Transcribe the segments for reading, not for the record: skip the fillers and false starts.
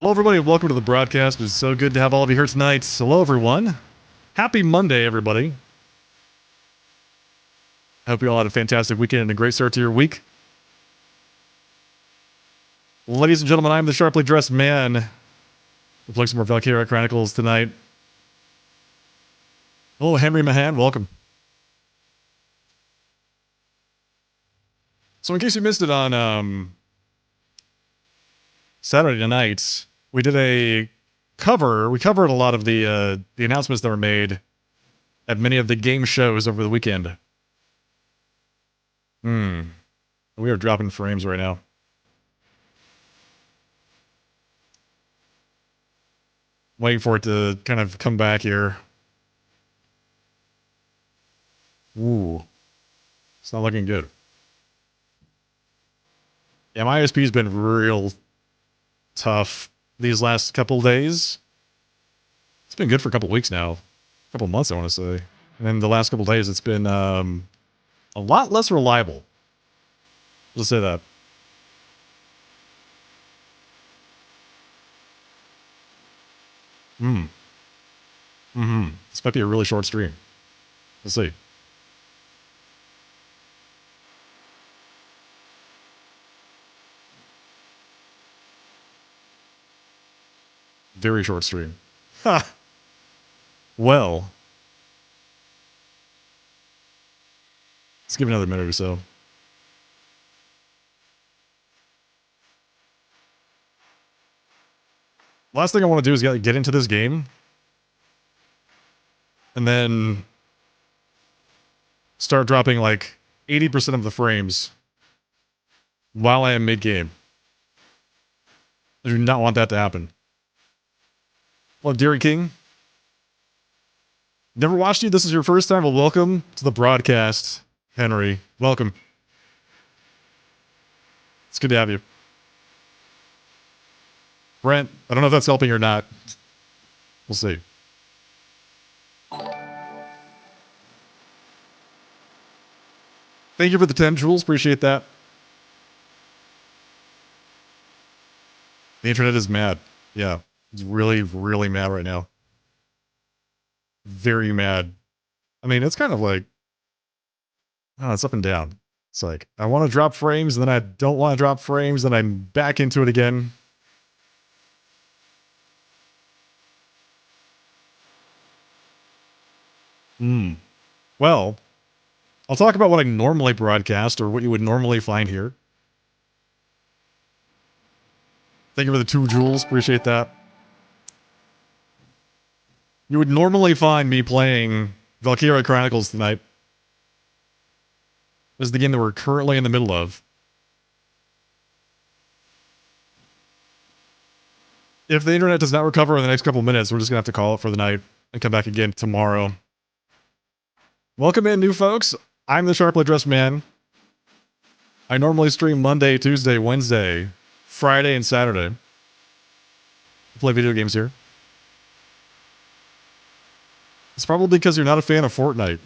Hello, everybody, and welcome to the broadcast. It's so good to have all of you here tonight. Hello, everyone. Happy Monday, everybody. I hope you all had a fantastic weekend and a great start to your week. Ladies and gentlemen, I'm the sharply dressed man. We're playing some more Valkyria Chronicles tonight. Hello, Henry Mahan. Welcome. So, in case you missed it on Saturday night, we did a cover. We covered a lot of the announcements that were made at many of the game shows over the weekend. We are dropping frames right now. Waiting for it to kind of come back here. Ooh. It's not looking good. Yeah, my ISP's been real tough these last couple days. It's been good for a couple weeks now. A couple months, I want to say. And then the last couple days, it's been a lot less reliable. Let's say that. This might be a really short stream. Let's see. Very short stream. Ha! Well. Let's give it another minute or so. Last thing I want to do is get into this game. And then start dropping like 80% of the frames while I am mid-game. I do not want that to happen. Well, Deary King. Never watched you. This is your first time. Well, welcome to the broadcast, Henry. Welcome. It's good to have you. Brent, I don't know if that's helping or not. We'll see. Thank you for the 10 jewels. Appreciate that. The internet is mad. Yeah. It's really, really mad right now. Very mad. I mean, it's kind of like, oh, it's up and down. It's like, I want to drop frames, and then I don't want to drop frames, then I'm back into it again. Well, I'll talk about what I normally broadcast, or what you would normally find here. Thank you for the 2 jewels. Appreciate that. You would normally find me playing Valkyria Chronicles tonight. This is the game that we're currently in the middle of. If the internet does not recover in the next couple minutes, we're just going to have to call it for the night and come back again tomorrow. Welcome in, new folks. I'm the sharply dressed man. I normally stream Monday, Tuesday, Wednesday, Friday, and Saturday. I play video games here. It's probably because you're not a fan of Fortnite.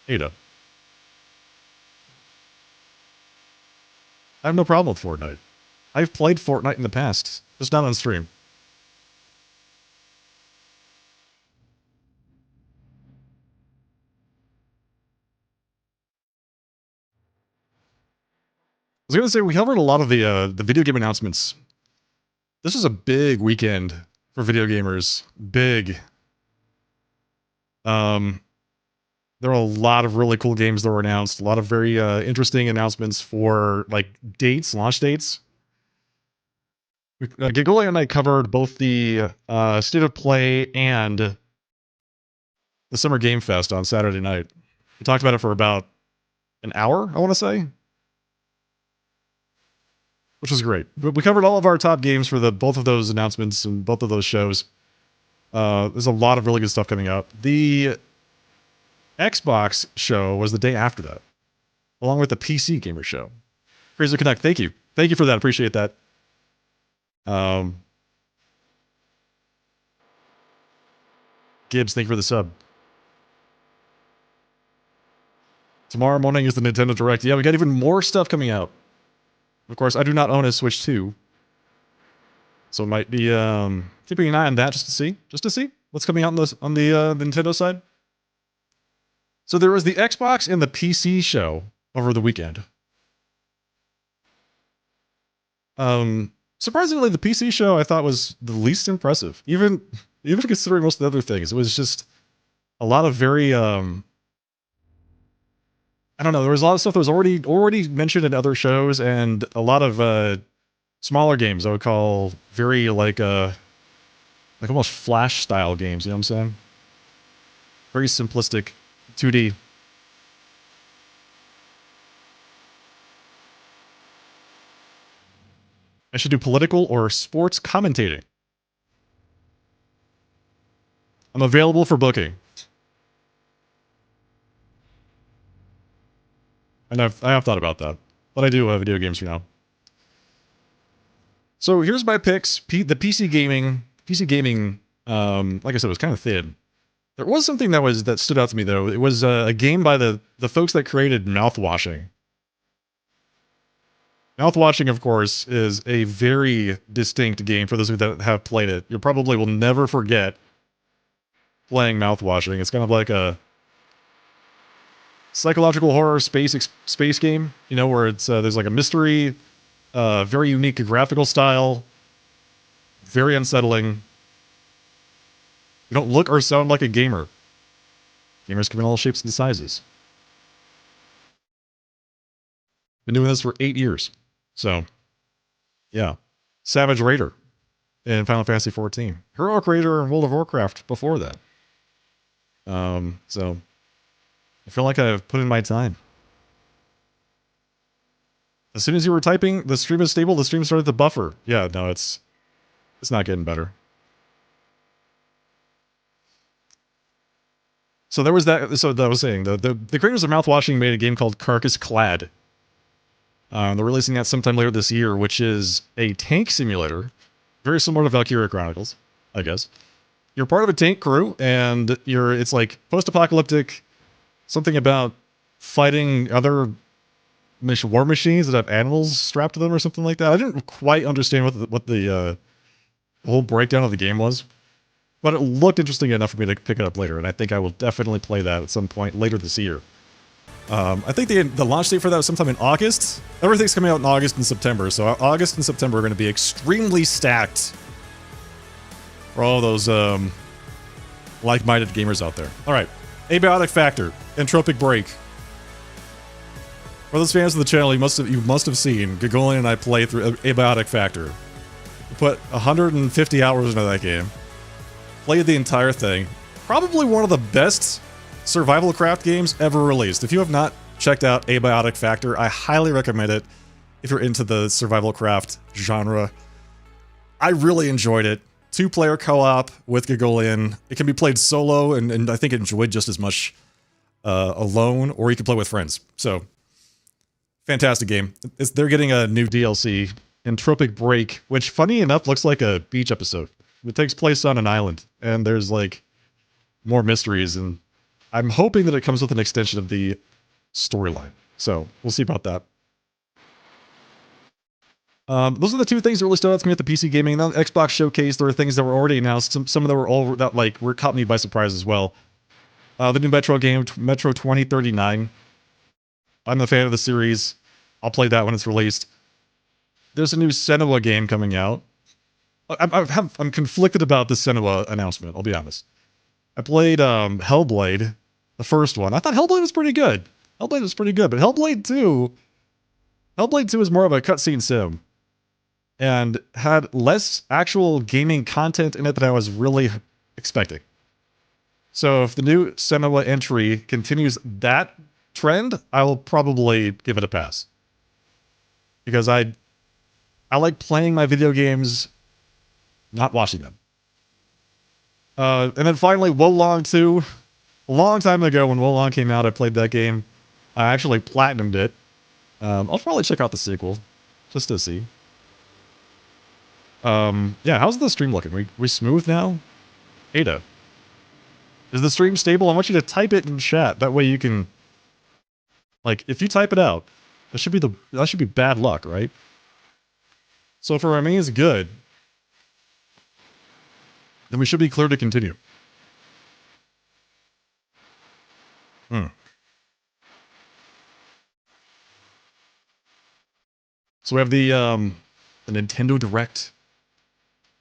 Ada. I have no problem with Fortnite. I've played Fortnite in the past, just not on stream. I was going to say, we covered a lot of the video game announcements. This was a big weekend for video gamers. Big. There were a lot of really cool games that were announced. A lot of very interesting announcements for like dates, launch dates. Gigoli and I covered both the State of Play and the Summer Game Fest on Saturday night. We talked about it for about an hour, I want to say, which was great. But we covered all of our top games for both of those announcements and both of those shows. There's a lot of really good stuff coming up. The Xbox show was the day after that, along with the PC Gamer show. Fraser Connect, thank you. Thank you for that. Appreciate that. Gibbs, thank you for the sub. Tomorrow morning is the Nintendo Direct. Yeah, we got even more stuff coming out. Of course, I do not own a Switch 2. So it might be keeping an eye on that just to see what's coming out on the Nintendo side. So there was the Xbox and the PC show over the weekend. Surprisingly, the PC show I thought was the least impressive, even considering most of the other things. It was just a lot of very I don't know. There was a lot of stuff that was already mentioned in other shows, and a lot of smaller games I would call very like almost Flash style games. You know what I'm saying? Very simplistic, 2D. I should do political or sports commentating. I'm available for booking. And I have thought about that. But I do have video games for now. So here's my picks. The PC gaming, like I said, was kind of thin. There was something that stood out to me though. It was a game by the folks that created Mouthwashing. Mouthwashing, of course, is a very distinct game for those of you that have played it. You probably will never forget playing Mouthwashing. It's kind of like a psychological horror space game, you know, where it's there's like a mystery, very unique graphical style, very unsettling. You don't look or sound like a gamer. Gamers come in all shapes and sizes. Been doing this for 8 years. So, yeah. Savage Raider in Final Fantasy XIV. Heroic Raider in World of Warcraft before that. So I feel like I've put in my time. As soon as you were typing, the stream is stable, the stream started to buffer. Yeah, no, it's not getting better. So there was that. So that I was saying, the creators of Mouthwashing made a game called Carcass Clad. They're releasing that sometime later this year, which is a tank simulator, very similar to Valkyria Chronicles, I guess. You're part of a tank crew, and it's like post-apocalyptic, something about fighting other war machines that have animals strapped to them or something like that. I didn't quite understand what the whole breakdown of the game was, but it looked interesting enough for me to pick it up later, and I think I will definitely play that at some point later this year. I think the launch date for that was sometime in August. Everything's coming out in August and September, so August and September are going to be extremely stacked for all those like-minded gamers out there. All right, Abiotic Factor, Entropic Break. For those fans of the channel, you must have seen Gagolian and I play through Abiotic Factor. We put 150 hours into that game. Played the entire thing. Probably one of the best survival craft games ever released. If you have not checked out Abiotic Factor, I highly recommend it if you're into the survival craft genre. I really enjoyed it. 2-player co-op with Gagolian. It can be played solo and I think enjoyed just as much alone, or you can play with friends. So, fantastic game. They're getting a new DLC, Entropic Break, which funny enough looks like a beach episode. It takes place on an island, and there's like more mysteries, and I'm hoping that it comes with an extension of the storyline. So we'll see about that. Those are the two things that really stood out to me at the PC gaming. The Xbox showcase, there are things that were already announced. Some of them were caught me by surprise as well. The new Metro game, Metro 2039. I'm a fan of the series. I'll play that when it's released. There's a new Senua game coming out. I'm conflicted about the Senua announcement, I'll be honest. I played Hellblade, the first one. I thought Hellblade was pretty good. But Hellblade 2 is more of a cutscene sim and had less actual gaming content in it than I was really expecting. So if the new Senua entry continues that trend, I will probably give it a pass. Because I like playing my video games, not watching them. And then finally, Wolong 2. A long time ago when Wolong came out, I played that game. I actually platinumed it. I'll probably check out the sequel, just to see. Yeah, how's the stream looking? We smooth now? Ada. Is the stream stable? I want you to type it in chat. That way you can... Like, if you type it out, that should be bad luck, right? So if it remains good, then we should be clear to continue. So we have the Nintendo Direct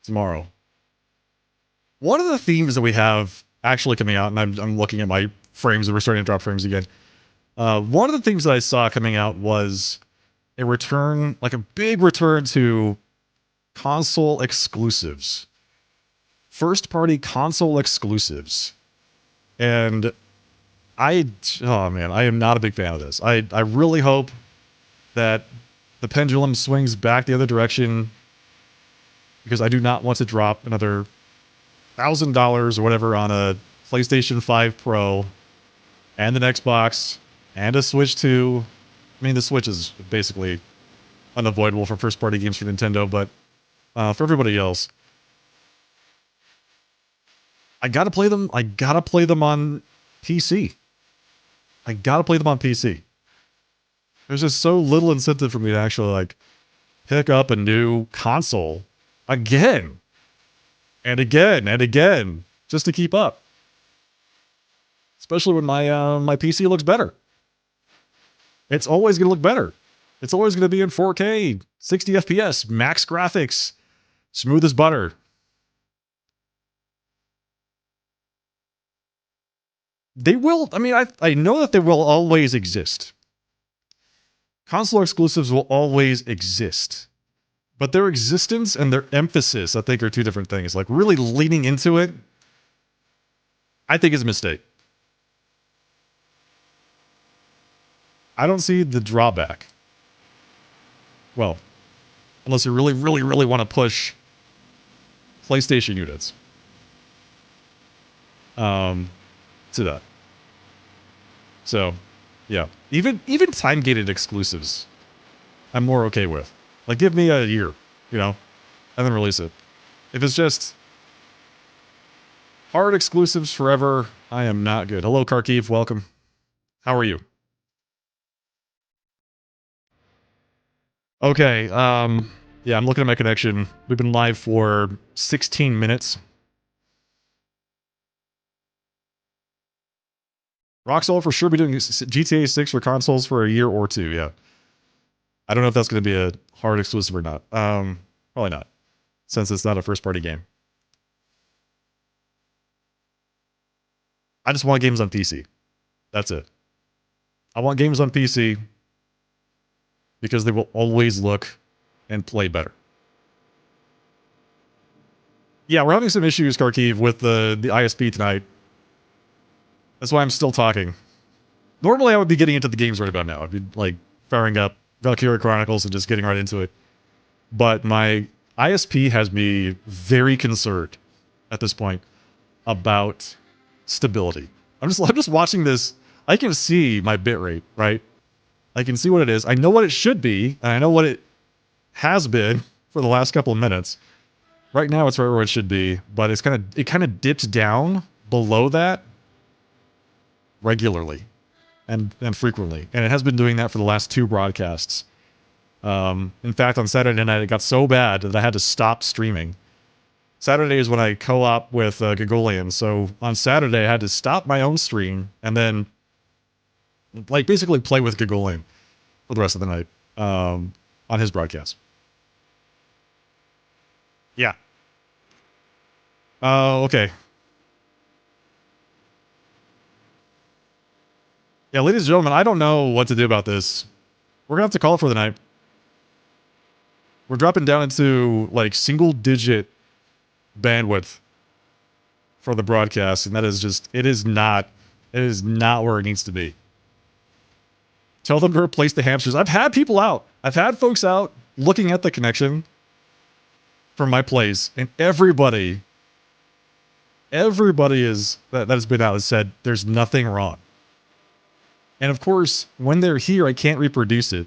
tomorrow. One of the themes that we have actually coming out, and I'm looking at my frames, and we're starting to drop frames again. One of the things that I saw coming out was a return, like a big return to console exclusives. First-party console exclusives. And oh man, I am not a big fan of this. I really hope that the pendulum swings back the other direction, because I do not want to drop another $1,000 or whatever on a PlayStation 5 Pro and an Xbox and a Switch 2. I mean, the Switch is basically unavoidable for first-party games for Nintendo, but for everybody else, I gotta play them. I gotta play them on PC. I gotta play them on PC. There's just so little incentive for me to actually like pick up a new console again and again and again just to keep up. Especially when my PC looks better. It's always gonna look better. It's always gonna be in 4K, 60 FPS, max graphics, smooth as butter. They will, I mean, I know that they will always exist. Console exclusives will always exist. But their existence and their emphasis, I think, are two different things. Like, really leaning into it, I think is a mistake. I don't see the drawback. Well, unless you really, really, really want to push PlayStation units. To that. So, yeah. Even time-gated exclusives, I'm more okay with. Like, give me a year, you know, and then release it. If it's just hard exclusives forever, I am not good. Hello, Kharkiv. Welcome. How are you? Okay, yeah, I'm looking at my connection. We've been live for 16 minutes. Roxol for sure be doing GTA 6 for consoles for a year or two, yeah. I don't know if that's going to be a hard exclusive or not. Probably not, since it's not a first-party game. I just want games on PC. That's it. I want games on PC because they will always look and play better. Yeah, we're having some issues, Kharkiv, with the ISP tonight. That's why I'm still talking. Normally, I would be getting into the games right about now. I'd be, like, firing up Valkyria Chronicles and just getting right into it. But my ISP has me very concerned at this point about stability. I'm just watching this. I can see my bitrate, right? I can see what it is. I know what it should be, and I know what it has been for the last couple of minutes. Right now, it's right where it should be, but it kind of dips down below that regularly and frequently, and it has been doing that for the last two broadcasts. In fact, on Saturday night, it got so bad that I had to stop streaming. Saturday is when I co-op with Gagolian, so on Saturday, I had to stop my own stream and then, like, basically play with Gagolian for the rest of the night on his broadcast. Yeah. Okay. Yeah, ladies and gentlemen, I don't know what to do about this. We're gonna have to call it for the night. We're dropping down into, like, single-digit bandwidth for the broadcast, and that is just, it is not where it needs to be. Tell them to replace the hamsters. I've had people out. I've had folks out looking at the connection from my plays, and everybody is that has been out has said there's nothing wrong. And of course, when they're here, I can't reproduce it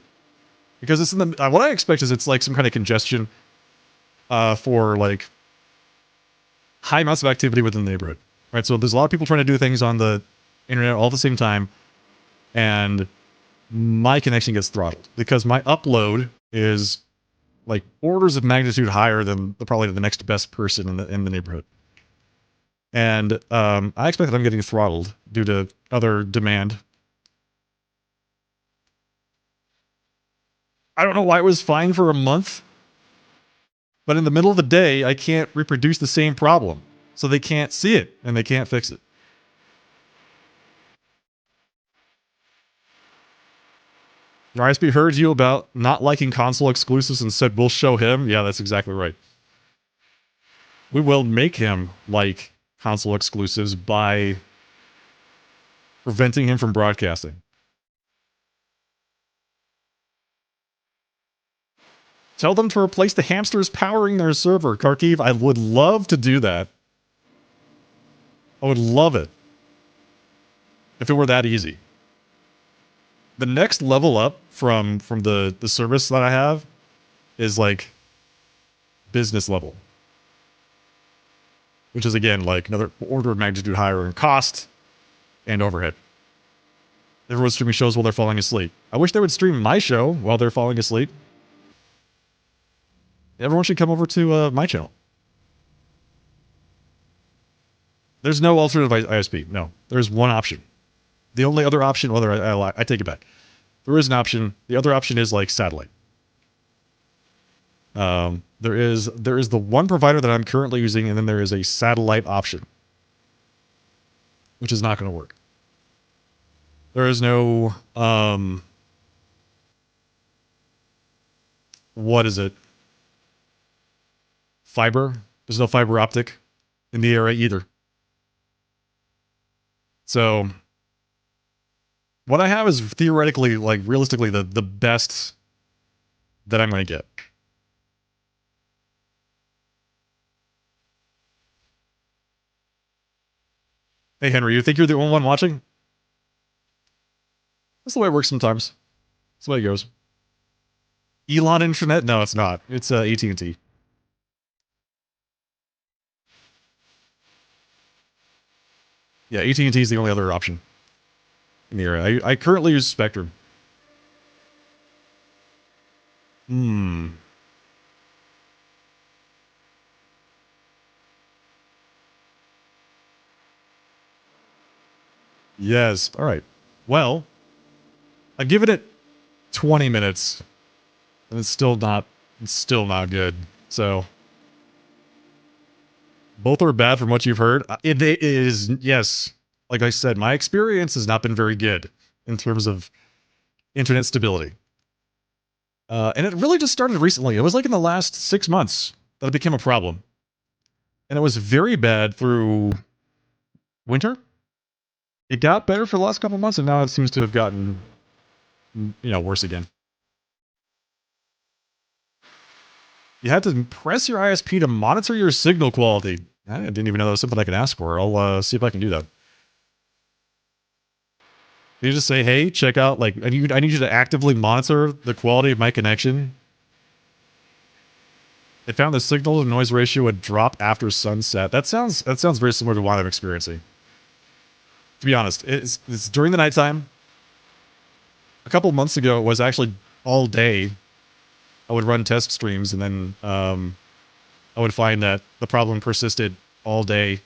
because it's in the. What I expect is it's like some kind of congestion for like high amounts of activity within the neighborhood, right? So there's a lot of people trying to do things on the internet all at the same time, and my connection gets throttled because my upload is like orders of magnitude higher than probably the next best person in the neighborhood. And I expect that I'm getting throttled due to other demand. I don't know why it was fine for a month, but in the middle of the day, I can't reproduce the same problem. So they can't see it, and they can't fix it. Your ISP heard you about not liking console exclusives and said, we'll show him. Yeah, that's exactly right. We will make him like console exclusives by preventing him from broadcasting. Tell them to replace the hamsters powering their server, Kharkiv. I would love to do that. I would love it if it were that easy. The next level up from the service that I have is like business level, which is again like another order of magnitude higher in cost and overhead. Everyone's streaming shows while they're falling asleep. I wish they would stream my show while they're falling asleep. Everyone should come over to my channel. There's no alternative ISP. No, there's one option. The only other option, whether I take it back. There is an option. The other option is like satellite. There is the one provider that I'm currently using, and then there is a satellite option, which is not going to work. There is no what is it? Fiber. There's no fiber optic in the area either. So what I have is theoretically, like realistically, the best that I'm going to get. Hey Henry, you think you're the only one watching? That's the way it works sometimes. That's the way it goes. Elon Internet? No, it's not. It's AT&T. Yeah, AT&T is the only other option in the area. I currently use Spectrum. Yes. All right. Well, I've given it 20 minutes, and it's still not good. So both are bad from what you've heard. It is, yes. Like I said, my experience has not been very good in terms of internet stability. And it really just started recently. It was like in the last 6 months that it became a problem. And it was very bad through winter. It got better for the last couple months, and now it seems to have gotten, worse again. You had to press your ISP to monitor your signal quality. I didn't even know that was something I could ask for. I'll see if I can do that. You just say, hey, check out, like, I need you to actively monitor the quality of my connection. It found the signal to noise ratio would drop after sunset. That sounds very similar to what I'm experiencing. To be honest, it's during the nighttime. A couple months ago, it was actually all day. I would run test streams, and then I would find that the problem persisted all day.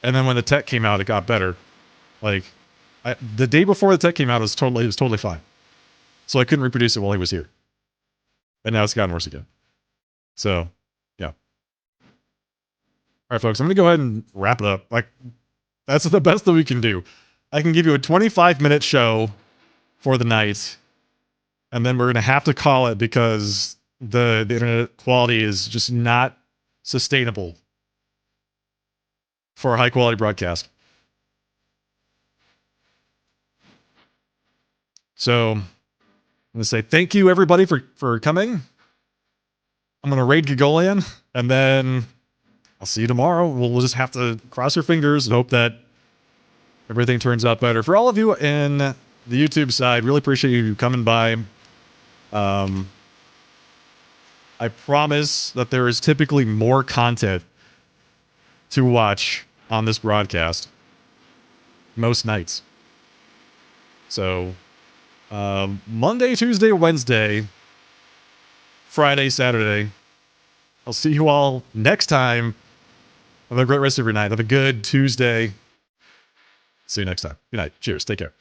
And then when the tech came out, it got better. Like, the day before the tech came out, it was totally fine. So I couldn't reproduce it while he was here. And now it's gotten worse again. So, yeah. All right, folks, I'm going to go ahead and wrap it up. Like, that's the best that we can do. I can give you a 25-minute show for the night, and then we're going to have to call it because the internet quality is just not sustainable for a high-quality broadcast. So, I'm going to say thank you, everybody, for coming. I'm going to raid Gagolian, and then I'll see you tomorrow. We'll just have to cross our fingers and hope that everything turns out better. For all of you in the YouTube side, really appreciate you coming by. I promise that there is typically more content to watch on this broadcast most nights. So, Monday, Tuesday, Wednesday, Friday, Saturday. I'll see you all next time Have a great rest of your night. Have a good Tuesday. See you next time. Good night. Cheers. Take care.